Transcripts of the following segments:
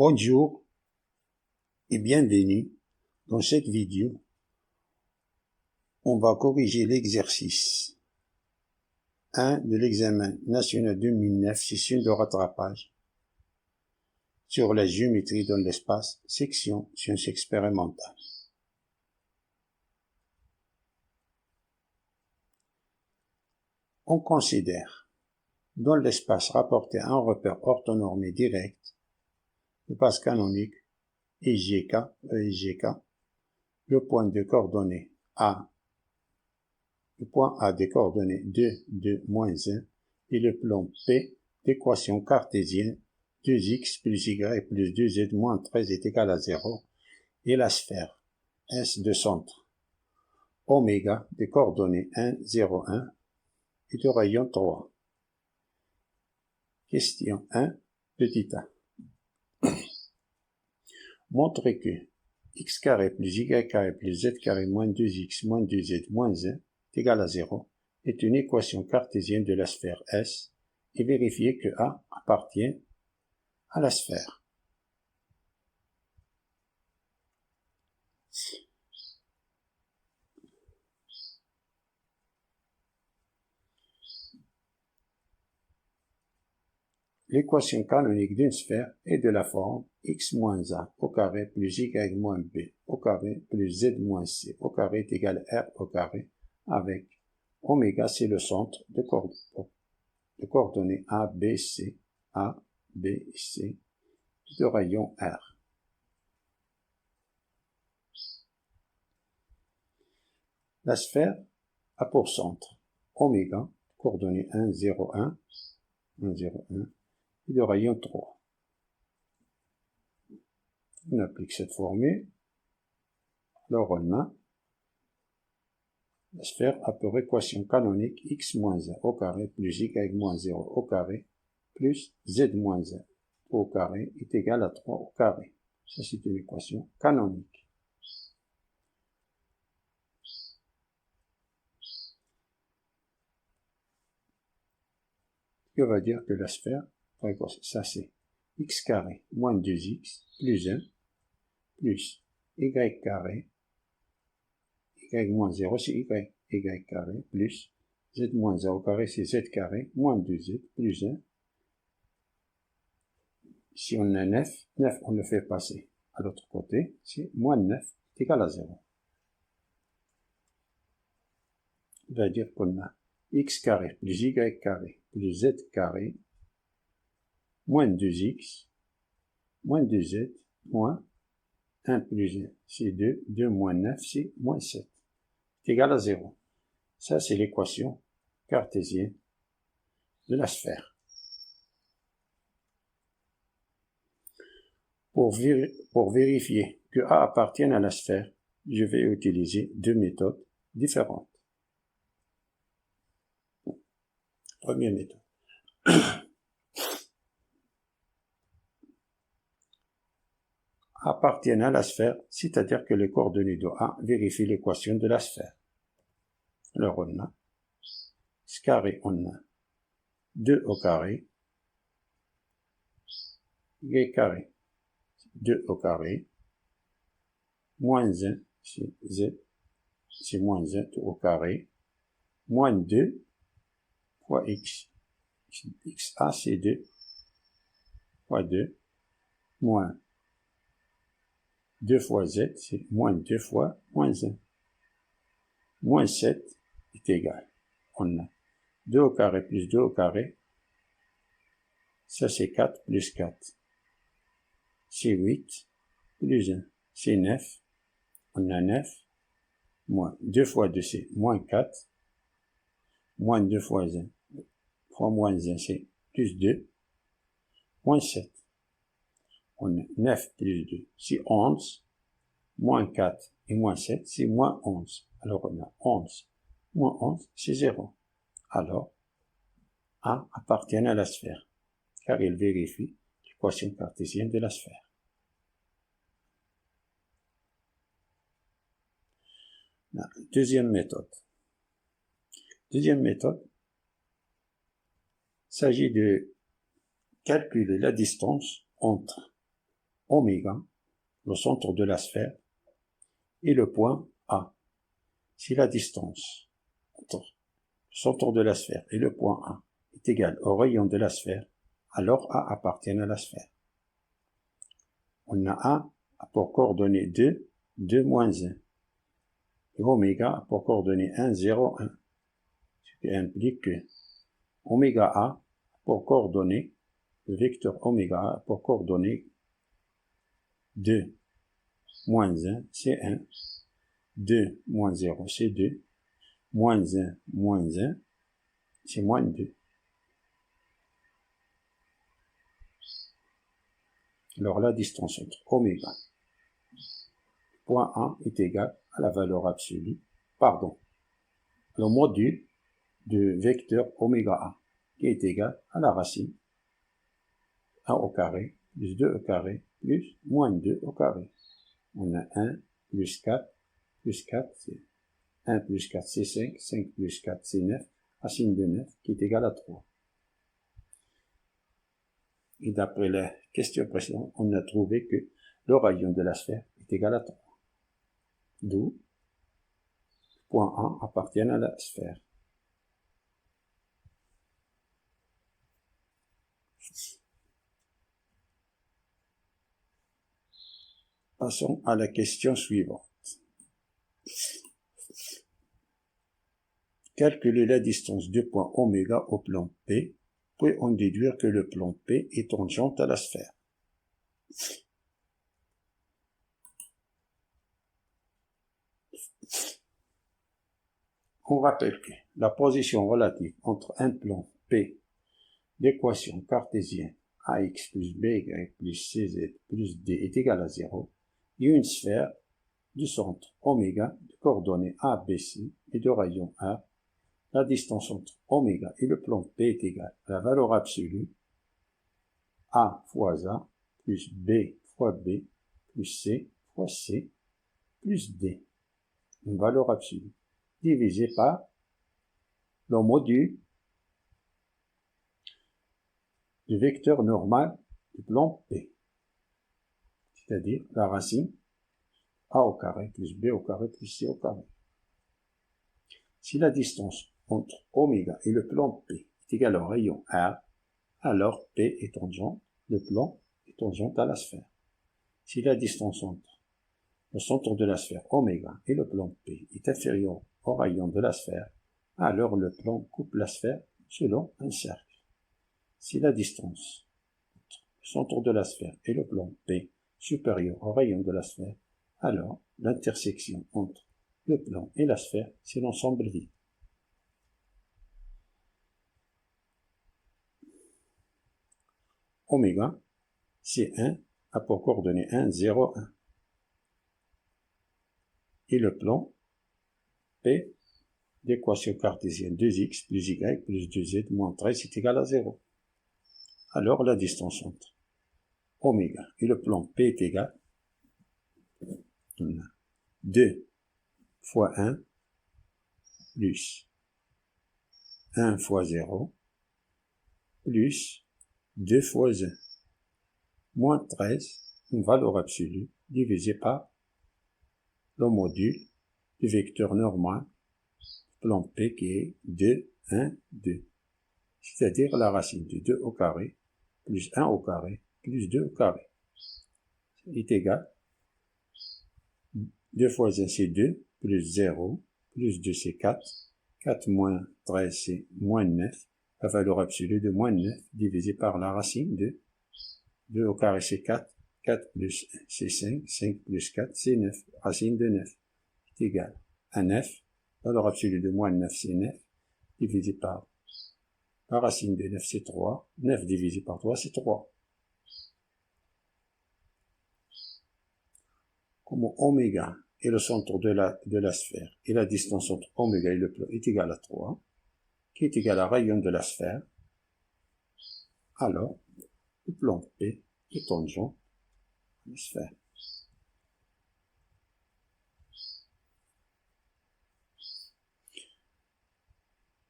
Bonjour et bienvenue. Dans cette vidéo, on va corriger l'exercice 1 de l'examen national 2009, session de rattrapage sur la géométrie dans l'espace, section sciences expérimentales. On considère dans l'espace rapporté un repère orthonormé direct, le base canonique EGK, le point de coordonnées A, le point A des coordonnées 2, 2, moins 1, et le plan P d'équation cartésienne 2x plus y plus 2z moins 13 est égal à 0, et la sphère S de centre oméga des coordonnées 1, 0, 1 et de rayon 3. Question 1, petit a. Montre que x carré plus y carré plus z carré moins 2x moins 2z moins 1 est égal à 0 est une équation cartésienne de la sphère S et vérifier que A appartient à la sphère. L'équation canonique d'une sphère est de la forme x moins a au carré plus y moins b au carré plus z moins c au carré est égal à r au carré avec oméga c'est le centre de coordonnées A, B, C, de rayon R. La sphère a pour centre oméga, coordonnées 1, 0, 1, 1, 0, 1, et de rayon 3. On applique cette formule. Alors on a la sphère a pour équation canonique x moins 1 au carré plus y moins 0 au carré plus z moins 1 au carré est égal à 3 au carré. Ça c'est une équation canonique. Ce qui va dire que la sphère, ça c'est x carré moins 2x plus 1 plus y carré, y moins 0 c'est y carré plus z moins 1 au carré c'est z carré moins 2z plus 1. Si on a 9 on le fait passer à l'autre côté, c'est moins 9 est égal à 0. Ça veut dire qu'on a x carré plus y carré plus z carré moins 2x moins 2z moins 1 plus 1 c'est 2, 2 moins 9 c'est moins 7 est égal à 0. Ça c'est l'équation cartésienne de la sphère. Pour vérifier que A appartienne à la sphère, je vais utiliser deux méthodes différentes. Première méthode. Appartiennent à la sphère, c'est-à-dire que les coordonnées de A vérifient l'équation de la sphère. Alors on a x carré, on a 2 au carré, y carré, 2 au carré, moins 1, c'est z, c'est moins 1 au carré, moins 2 fois x, xa c'est 2 fois 2, moins 2 fois z, c'est moins 2 fois moins 1. Moins 7 est égal. On a 2 au carré plus 2 au carré. Ça c'est 4 plus 4. C'est 8 plus 1. C'est 9. On a 9. Moins 2 fois 2 c'est moins 4. Moins 2 fois 1. 3 moins 1 c'est plus 2. Moins 7. On a 9 plus 2 c'est 11. Moins 4 et moins 7 c'est moins 11. Alors on a 11. Moins 11 c'est 0. Alors, A appartient à la sphère, car il vérifie l'équation cartésienne de la sphère. La deuxième méthode. Deuxième méthode, s'agit de calculer la distance entre oméga, le centre de la sphère, et le point A. Si la distance entre le centre de la sphère et le point A est égale au rayon de la sphère, alors A appartient à la sphère. On a A pour coordonnée 2, 2, moins 1. Et oméga a pour coordonnée 1, 0, 1. Ce qui implique que oméga A pour coordonnée, le vecteur oméga A pour coordonnée 2, moins 1, c'est 1. 2, moins 0, c'est 2. Moins 1, c'est moins 2. Alors la distance entre oméga point A est égale à la valeur absolue, le module du vecteur oméga A, qui est égal à la racine A au carré plus 2 au carré plus moins 2 au carré. On a 1 plus 4, c'est 1 plus 4 c'est 5, 5 plus 4 c'est 9, racine de 9 qui est égale à 3. Et d'après la question précédente, on a trouvé que le rayon de la sphère est égal à 3. D'où point A appartient à la sphère. Passons à la question suivante. Calculer la distance du point oméga au plan P, puis on déduire que le plan P est tangent à la sphère. On rappelle que la position relative entre un plan P d'équation cartésienne ax plus by plus cz plus d est égale à 0 et une sphère du centre oméga de coordonnées A, B, C et de rayon A, la distance entre oméga et le plan P est égale à la valeur absolue A fois A plus B fois B plus C fois C plus D, une valeur absolue, divisé par le module du vecteur normal du plan P, c'est-à-dire la racine A au carré plus B au carré plus C au carré. Si la distance entre oméga et le plan P est égale au rayon R, alors P est tangent, le plan est tangent à la sphère. Si la distance entre le centre de la sphère oméga et le plan P est inférieure au rayon de la sphère, alors le plan coupe la sphère selon un cercle. Si la distance entre le centre de la sphère et le plan P supérieure au rayon de la sphère, alors l'intersection entre le plan et la sphère, c'est l'ensemble vide. Oméga, c'est 1 a pour coordonnée 1, 0, 1. Et le plan P d'équation cartésienne 2x plus y plus 2z moins 13 est égal à 0. Alors la distance entre oméga et le plan P est égale à 2 fois 1 plus 1 fois 0 plus 2 fois 1 moins 13, une valeur absolue, divisé par le module du vecteur normal plan P qui est 2, 1, 2. C'est-à-dire la racine de 2 au carré plus 1 au carré plus 2 au carré est égal 2 fois 1 c'est 2 plus 0 plus 2 c'est 4, 4 moins 13 c'est moins 9, la valeur absolue de moins 9 divisé par la racine de 2 au carré c'est 4, 4 plus 1 c'est 5, 5 plus 4 c'est 9, racine de 9 est égale à 9, la valeur absolue de moins 9 c'est 9 divisé par la racine de 9 c'est 3, 9 divisé par 3 c'est 3. Comme oméga est le centre de la sphère et la distance entre oméga et le plan est égale à 3, qui est égal à rayon de la sphère, alors le plan P est tangent à la sphère.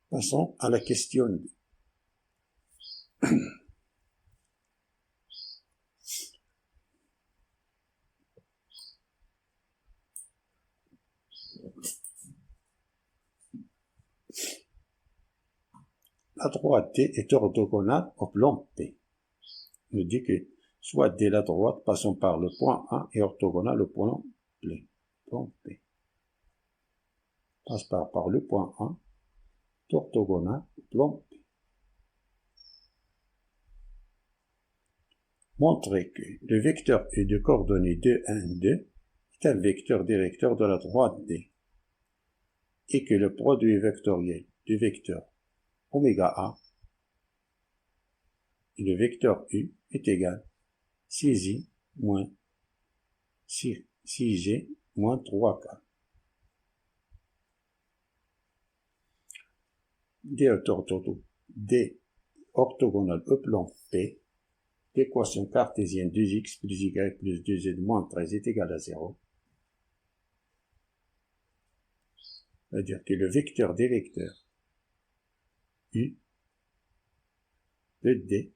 Passons à la question 2. la droite D est orthogonale au plan P. On nous dit que soit D la droite passant par le point A est orthogonale au plan P. Passe par le point A est orthogonale au plan P. Montrer que le vecteur U de coordonnées 2, 1, 2 est un vecteur directeur de la droite D et que le produit vectoriel du vecteur oméga A et le vecteur U est égal 6i moins 6g moins 3k. D orthogonal au plan P, l'équation cartésienne 2x plus y plus 2z moins 13 est égale à 0. C'est-à-dire que le vecteur des vecteurs U de D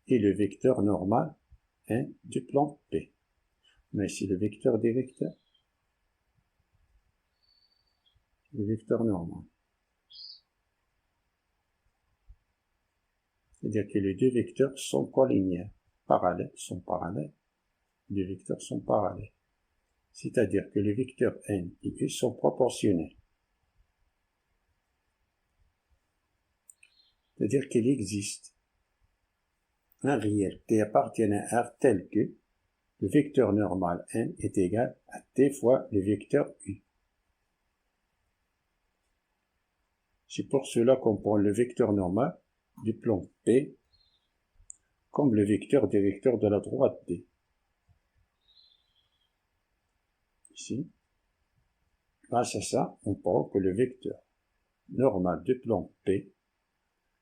est le vecteur normal 1 du plan P. Mais ici le vecteur des vecteurs, le vecteur normal. C'est-à-dire que les deux vecteurs sont collinéaires, sont parallèles. Les vecteurs sont parallèles. C'est-à-dire que les vecteurs n et u sont proportionnels. C'est-à-dire qu'il existe un réel P appartient à R tel que le vecteur normal n est égal à t fois le vecteur u. C'est pour cela qu'on prend le vecteur normal du plan P comme le vecteur directeur de la droite D. Ici, grâce à ça, on prend que le vecteur normal du plan P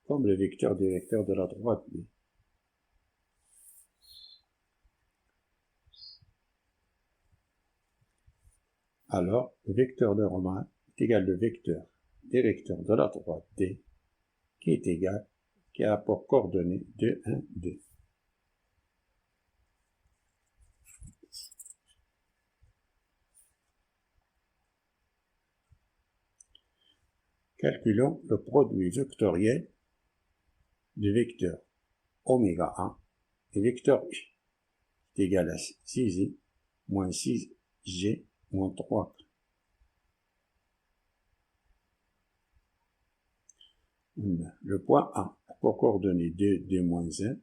comme le vecteur directeur de la droite D. Alors, le vecteur normal est égal au vecteur directeur de la droite D qui a pour coordonnées 2, 1, 2. Calculons le produit vectoriel du vecteur oméga 1 et vecteur u est égal à 6i moins 6g moins 3. Le point A a pour coordonnées 2, 2, moins 1,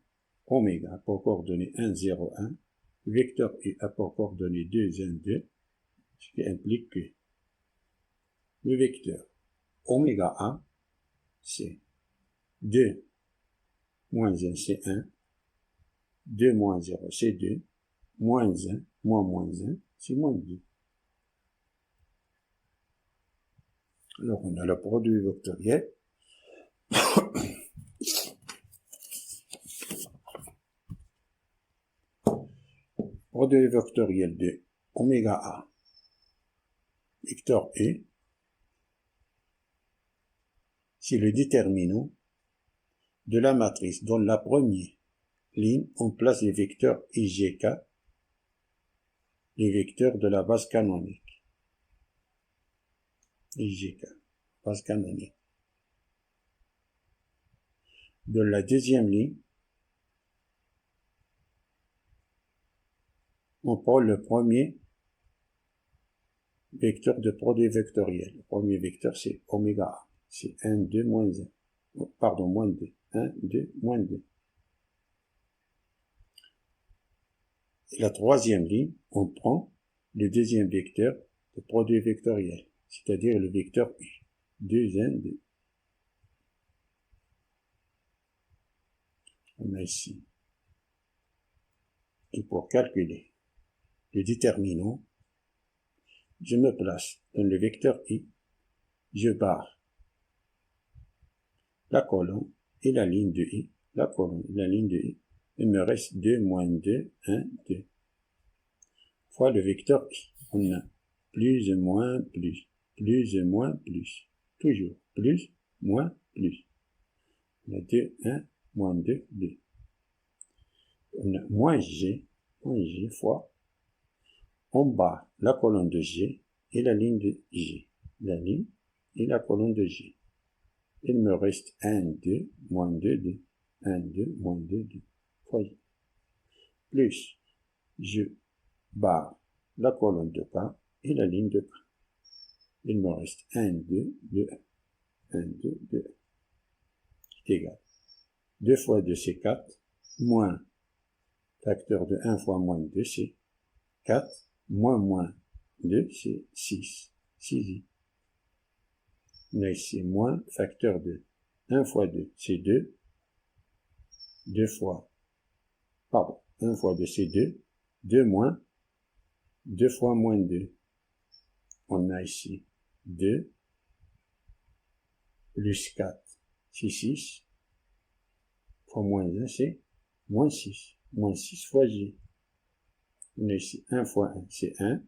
oméga a pour coordonnées 1, 0, 1, vecteur U a pour coordonnées 2, 1, 2, ce qui implique que le vecteur oméga A, c'est 2 moins 1, c'est 1, 2 moins 0, c'est 2, moins 1, moins 1, c'est moins 2. Alors on a le produit vectoriel. Produit vectoriel de oméga A, vecteur U, c'est le déterminant de la matrice dans la première ligne on place les vecteurs IGK, les vecteurs de la base canonique. IGK, base canonique. De la deuxième ligne, on prend le premier vecteur de produit vectoriel. Le premier vecteur, c'est oméga A. C'est 1, 2, moins 1. Pardon, moins 2. 1, 2, moins 2. Et la troisième ligne, on prend le deuxième vecteur de produit vectoriel, c'est-à-dire le vecteur U. 2, 1, 2. On a ici. Et pour calculer le déterminant, je me place dans le vecteur I, je barre la colonne et la ligne de I, la colonne et la ligne de I, il me reste 2, moins 2, 1, 2. Fois le vecteur I, on a plus, moins, plus, toujours plus, moins, plus. On a 2, 1, moins 2, 2. On a moins G fois, on barre la colonne de G et la ligne de G, la ligne et la colonne de G. Il me reste 1, 2, moins 2, 2. 1, 2, moins 2, 2. Voyez. Plus, je barre la colonne de K et la ligne de K. Il me reste 1, 2, 2, 1. 1, 2, 2. Qui est égal. 2 fois 2, c'est 4. Moins, facteur de 1 fois moins 2, c'est 4. Moins 2, c'est 6. 6. Là, ici, moins, facteur de 1 fois 2, c'est 2. 2 fois, pardon, 1 fois 2, c'est 2. 2 moins, 2 fois moins 2. On a ici 2, plus 4, c'est 6. Fois moins 1, c'est moins 6. Moins 6 fois J. On a ici 1 fois 1, c'est 1.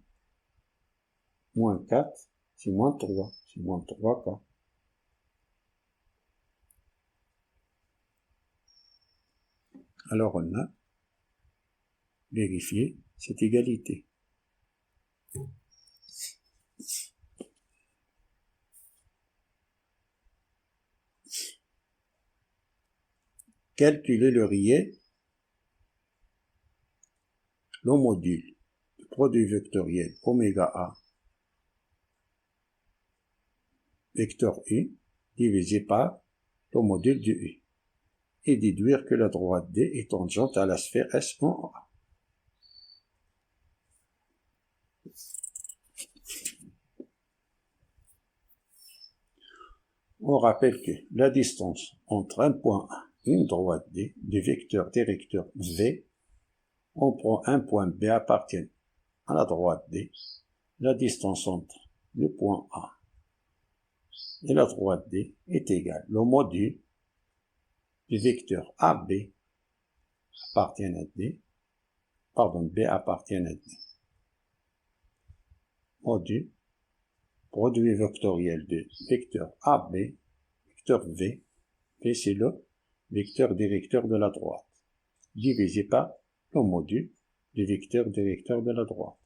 Moins 4, c'est moins 3. C'est moins 3K. Alors on a vérifié cette égalité. Calculer le réel, le module du produit vectoriel oméga A vecteur U divisé par le module du U et déduire que la droite D est tangente à la sphère S en A. On rappelle que la distance entre un point A et une droite D du vecteur directeur V, on prend un point B appartient à la droite D, la distance entre le point A et la droite D est égale au module du vecteur AB appartient à D, pardon, B appartient à D. Module produit vectoriel de vecteur AB, vecteur V, V c'est le vecteur directeur de la droite, divisé par le module du vecteur directeur de la droite.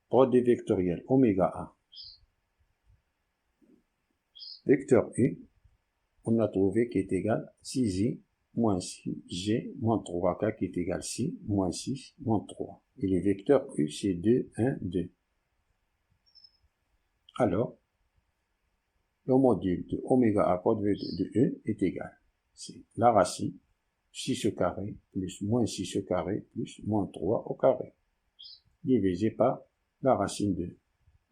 Produit vectoriel oméga A. Vecteur U, on a trouvé qui est égal à 6i moins 6g moins 3k qui est égal à 6 moins 6 moins 3. Et le vecteur U c'est 2, 1, 2. Alors, le module de oméga A produit de U est égal. C'est la racine 6 au carré plus moins 6 au carré plus moins 3 au carré, divisé par la racine de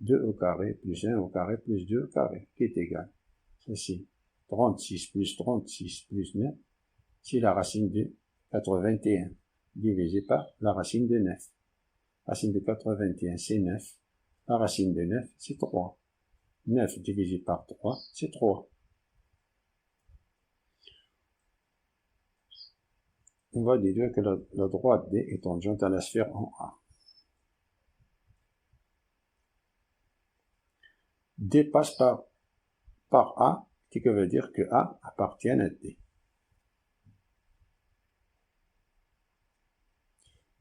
2 au carré plus 1 au carré plus 2 au carré, qui est égal. Ceci, 36 plus 36 plus 9, c'est la racine de 81, divisé par la racine de 9. Racine de 81, c'est 9. La racine de 9, c'est 3. 9 divisé par 3, c'est 3. On va déduire que la droite D est tangente à la sphère en A. D passe par A, ce qui veut dire que A appartient à D.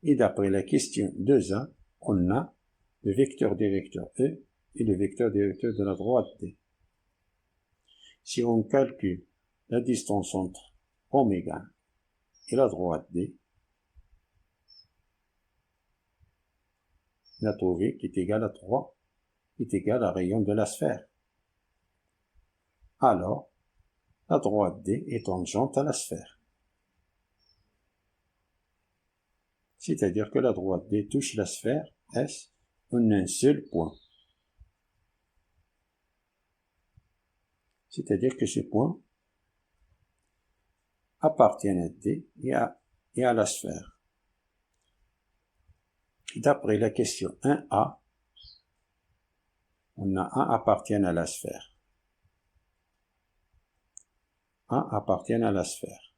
Et d'après la question 2A, on a le vecteur directeur E et le vecteur directeur de la droite D. Si on calcule la distance entre oméga et la droite D, on a trouvé qui est égal à 3, qui est égal à rayon de la sphère. Alors, la droite D est tangente à la sphère. C'est-à-dire que la droite D touche la sphère S en un seul point. C'est-à-dire que ce point appartient à D et à la sphère. D'après la question 1A, on a A appartient à la sphère. A appartient à la sphère.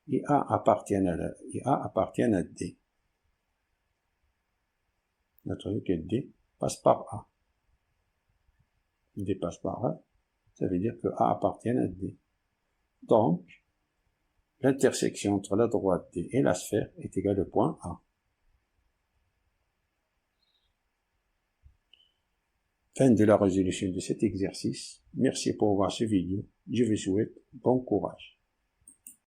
Et A appartient à D. On a trouvé que D passe par A. D passe par A, ça veut dire que A appartient à D. Donc, l'intersection entre la droite D et la sphère est égale au point A. Fin de la résolution de cet exercice. Merci pour voir ce vidéo. Je vous souhaite bon courage.